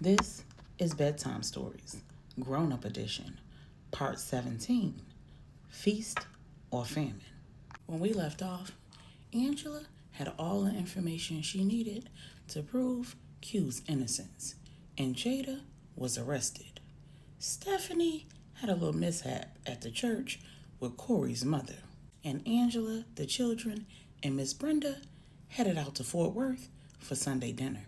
This is Bedtime Stories, Grownup Edition, Part 17, Feast or Famine. When we left off, Angela had all the information she needed to prove Q's innocence, and Jada was arrested. Stephanie had a little mishap at the church with Corey's mother, and Angela, the children, and Miss Brenda headed out to Fort Worth for Sunday dinner.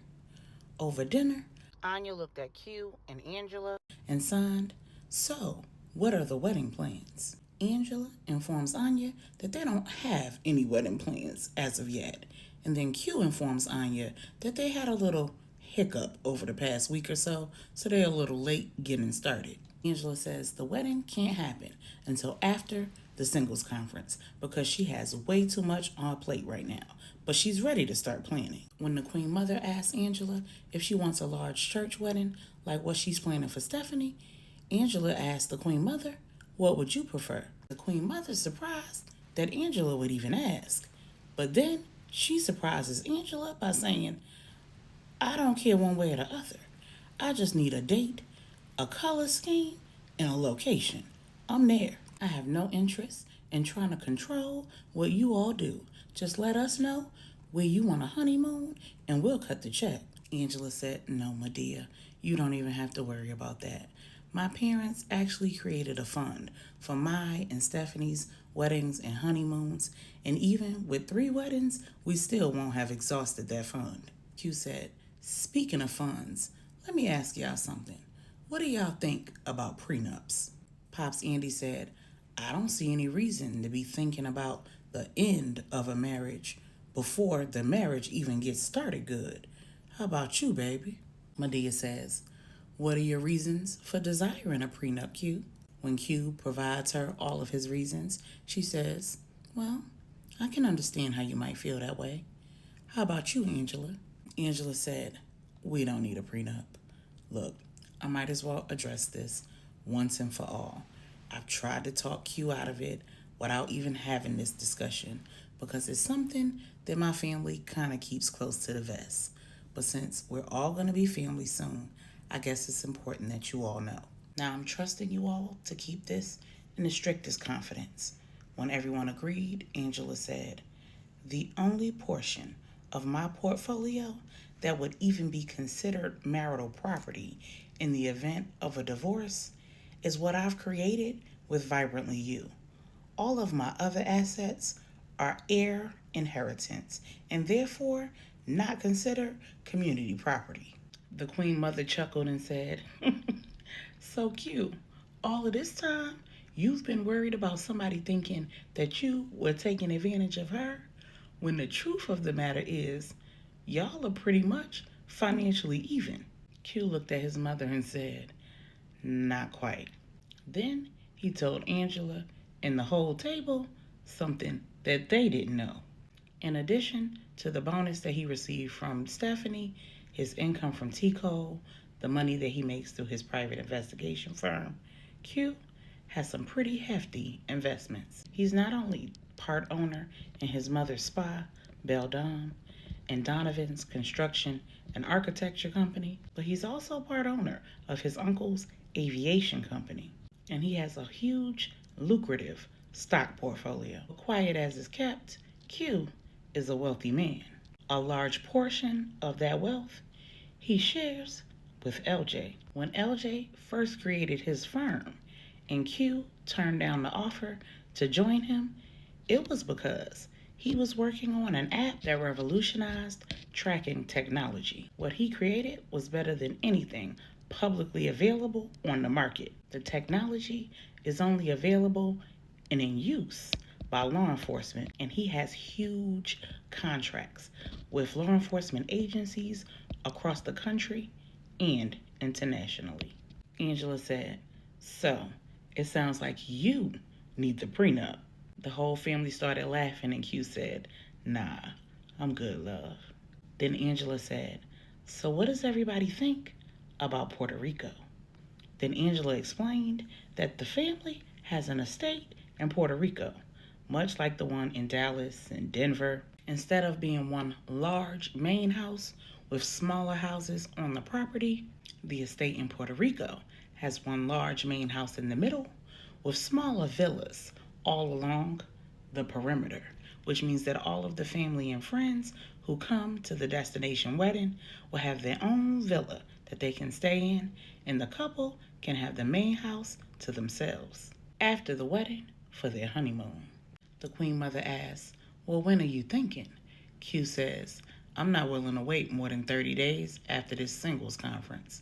Over dinner, Anya looked at Q and Angela and signed, "So, what are the wedding plans?" Angela informs Anya that they don't have any wedding plans as of yet. And then Q informs Anya that they had a little hiccup over the past week or so they're a little late getting started. Angela says the wedding can't happen until after the singles conference because she has way too much on her plate right now, but she's ready to start planning. When the Queen Mother asks Angela if she wants a large church wedding like what she's planning for Stephanie, Angela asks the Queen Mother, "What would you prefer?" The Queen Mother's surprised that Angela would even ask, but then she surprises Angela by saying, "I don't care one way or the other. I just need a date, a color scheme, and a location. I'm there. I have no interest in trying to control what you all do. Just let us know where you want a honeymoon and we'll cut the check." Angela said, "No, Medea, you don't even have to worry about that. My parents actually created a fund for my and Stephanie's weddings and honeymoons, and even with 3 weddings, we still won't have exhausted that fund." Q said, "Speaking of funds, let me ask y'all something. What do y'all think about prenups?" Pops Andy said, "I don't see any reason to be thinking about the end of a marriage before the marriage even gets started good. How about you, baby?" Medea says, "What are your reasons for desiring a prenup, Q?" When Q provides her all of his reasons, she says, "Well, I can understand how you might feel that way. How about you, Angela?" Angela said, "We don't need a prenup. Look, I might as well address this once and for all. I've tried to talk Q out of it without even having this discussion because it's something that my family kind of keeps close to the vest. But since we're all going to be family soon, I guess it's important that you all know. Now I'm trusting you all to keep this in the strictest confidence." When everyone agreed, Angela said, "The only portion of my portfolio that would even be considered marital property in the event of a divorce is what I've created with Vibrantly You. All of my other assets are heir inheritance and therefore not considered community property." The Queen Mother chuckled and said, "So cute. All of this time, you've been worried about somebody thinking that you were taking advantage of her, when the truth of the matter is, y'all are pretty much financially even." Q looked at his mother and said, "Not quite." Then he told Angela and the whole table something that they didn't know. In addition to the bonus that he received from Stephanie, his income from T-Cole, the money that he makes through his private investigation firm, Q has some pretty hefty investments. He's not only part owner in his mother's spa, Beldam, and Donovan's construction and architecture company, but he's also part owner of his uncle's aviation company. And he has a huge, lucrative stock portfolio. Quiet as is kept, Q is a wealthy man. A large portion of that wealth he shares with LJ. When LJ first created his firm and Q turned down the offer to join him, it was because he was working on an app that revolutionized tracking technology. What he created was better than anything publicly available on the market. The technology is only available and in use by law enforcement, and he has huge contracts with law enforcement agencies across the country and internationally. Angela said, "So, it sounds like you need the prenup." The whole family started laughing, and Q said, "Nah, I'm good, love." Then Angela said, "So what does everybody think about Puerto Rico?" Then Angela explained that the family has an estate in Puerto Rico, much like the one in Dallas and Denver. Instead of being one large main house with smaller houses on the property, The estate in Puerto Rico has one large main house in the middle with smaller villas all along the perimeter, which means that all of the family and friends who come to the destination wedding will have their own villa that they can stay in, and the couple can have the main house to themselves after the wedding for their honeymoon. The Queen Mother asks, "Well, when are you thinking?" Q says, "I'm not willing to wait more than 30 days after this singles conference."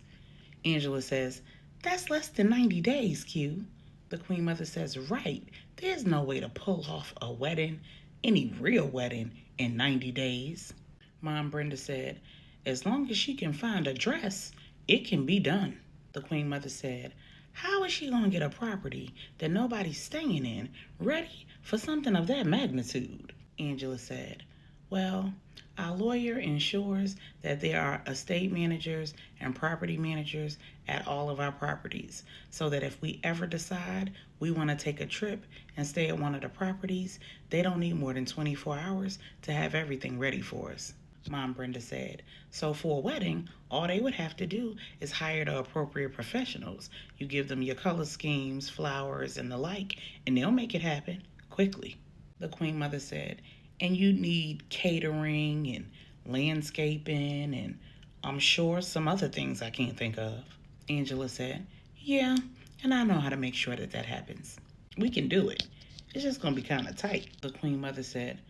Angela says, "That's less than 90 days, Q." The Queen Mother says, "Right, there's no way to pull off a wedding, any real wedding, in 90 days. Mom Brenda said, "As long as she can find a dress, it can be done." The Queen Mother said, "How is she going to get a property that nobody's staying in ready for something of that magnitude?" Angela said, "Well, our lawyer ensures that there are estate managers and property managers at all of our properties, so that if we ever decide we want to take a trip and stay at one of the properties, they don't need more than 24 hours to have everything ready for us." Mom Brenda said, "So for a wedding, all they would have to do is hire the appropriate professionals. You give them your color schemes, flowers, and the like, and they'll make it happen quickly." The Queen Mother said, "And you need catering and landscaping and I'm sure some other things I can't think of." Angela said, "Yeah, and I know how to make sure that that happens. We can do it. It's just going to be kind of tight." The Queen Mother said,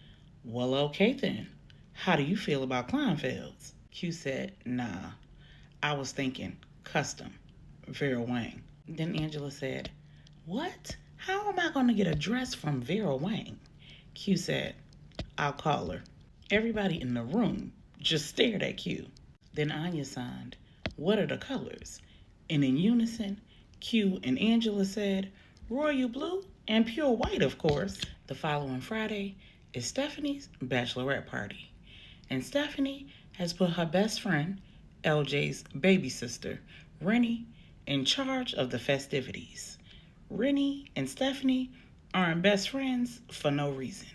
"Well, okay then. How do you feel about Kleinfelds?" Q said, "Nah, I was thinking custom, Vera Wang." Then Angela said, "What? How am I going to get a dress from Vera Wang?" Q said, "I'll call her." Everybody in the room just stared at Q. Then Anya signed, "What are the colors?" And in unison, Q and Angela said, "Royal blue and pure white, of course." The following Friday is Stephanie's bachelorette party. And Stephanie has put her best friend, LJ's baby sister, Rennie, in charge of the festivities. Rennie and Stephanie aren't best friends for no reason.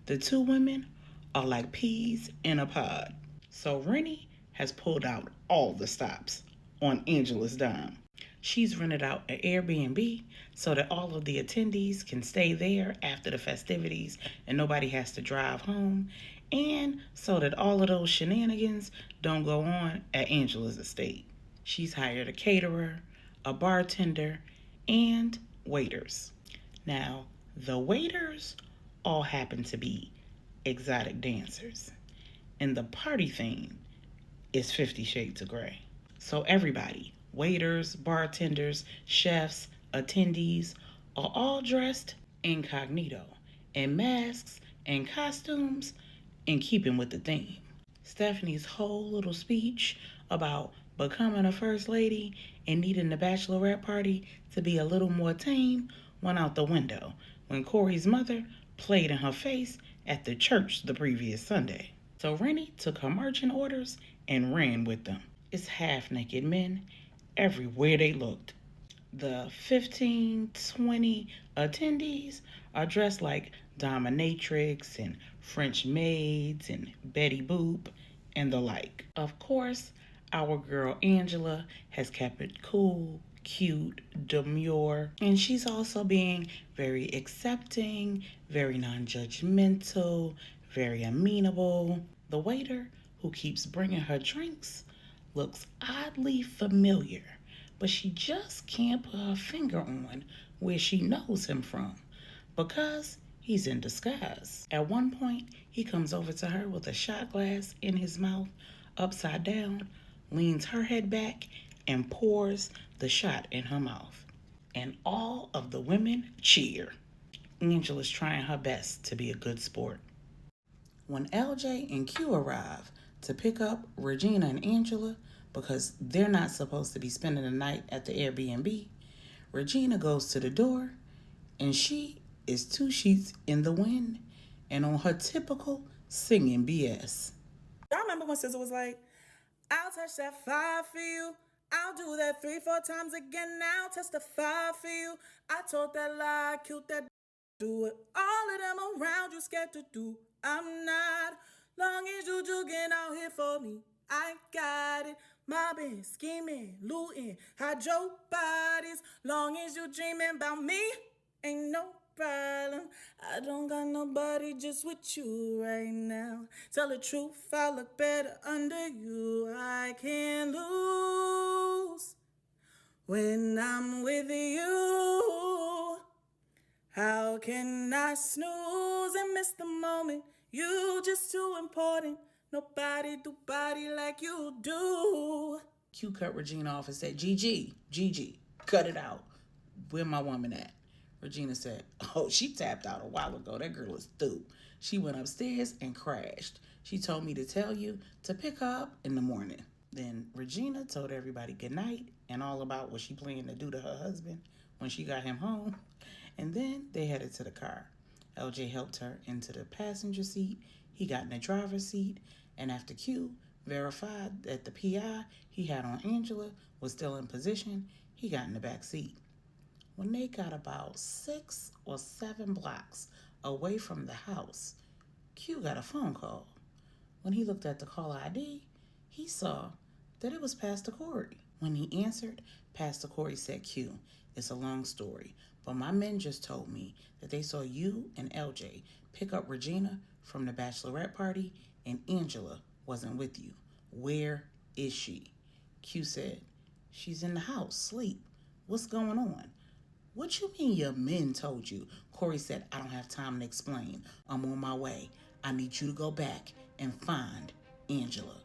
The two women are like peas in a pod. So Rennie has pulled out all the stops on Angela's dime. She's rented out an Airbnb so that all of the attendees can stay there after the festivities and nobody has to drive home, and so that all of those shenanigans don't go on at Angela's estate. She's hired a caterer, a bartender, and waiters. Now, the waiters all happen to be exotic dancers, and the party theme is 50 Shades of Grey. So everybody, waiters, bartenders, chefs, attendees, are all dressed incognito in masks and costumes in keeping with the theme. Stephanie's whole little speech about becoming a first lady and needing the bachelorette party to be a little more tame went out the window when Corey's mother played in her face at the church the previous Sunday. So Rennie took her marching orders and ran with them. It's half-naked men everywhere they looked. The 15, 20 attendees are dressed like dominatrix and French maids and Betty Boop and the like. Of course, our girl Angela has kept it cool, cute, demure, and she's also being very accepting, very non-judgmental, very amenable. The waiter who keeps bringing her drinks looks oddly familiar, but she just can't put her finger on where she knows him from because he's in disguise. At one point, he comes over to her with a shot glass in his mouth, upside down, leans her head back, and pours the shot in her mouth. And all of the women cheer. Angela's trying her best to be a good sport. When LJ and Q arrive to pick up Regina and Angela because they're not supposed to be spending the night at the Airbnb, Regina goes to the door and she is two sheets in the wind and on her typical singing BS. Y'all remember when SZA was like, "I'll touch that fire for you. I'll do that 3, 4 times again. I'll testify for you. I told that lie, killed that. Do it. All of them around you scared to do. I'm not. Long as you get out here for me, I got it. mobbing, scheming, looting, hide your bodies. Long as you dreaming about me, ain't no problem. I don't got nobody just with you right now. Tell the truth, I look better under you. I can't lose when I'm with you. How can I snooze and miss the moment? You just too important. Nobody do body like you do. Q cut Regina off and said, Gigi, cut it out. Where my woman at? Regina said, oh, she tapped out a while ago. That girl is through. She went upstairs and crashed. She told me to tell you to pick her up in the morning. Then Regina told everybody good night and all about what she planned to do to her husband when she got him home. And then they headed to the car. LJ helped her into the passenger seat. He got in the driver's seat. And after Q verified that the PI he had on Angela was still in position, he got in the back seat. When they got about 6 or 7 blocks away from the house, Q got a phone call. When he looked at the call ID, he saw that it was Pastor Corey. When he answered, Pastor Corey said, Q, it's a long story, but my men just told me that they saw you and LJ pick up Regina from the bachelorette party and Angela wasn't with you. Where is she? Q said, she's in the house, sleep. What's going on? What you mean your men told you? Corey said, I don't have time to explain. I'm on my way. I need you to go back and find Angela.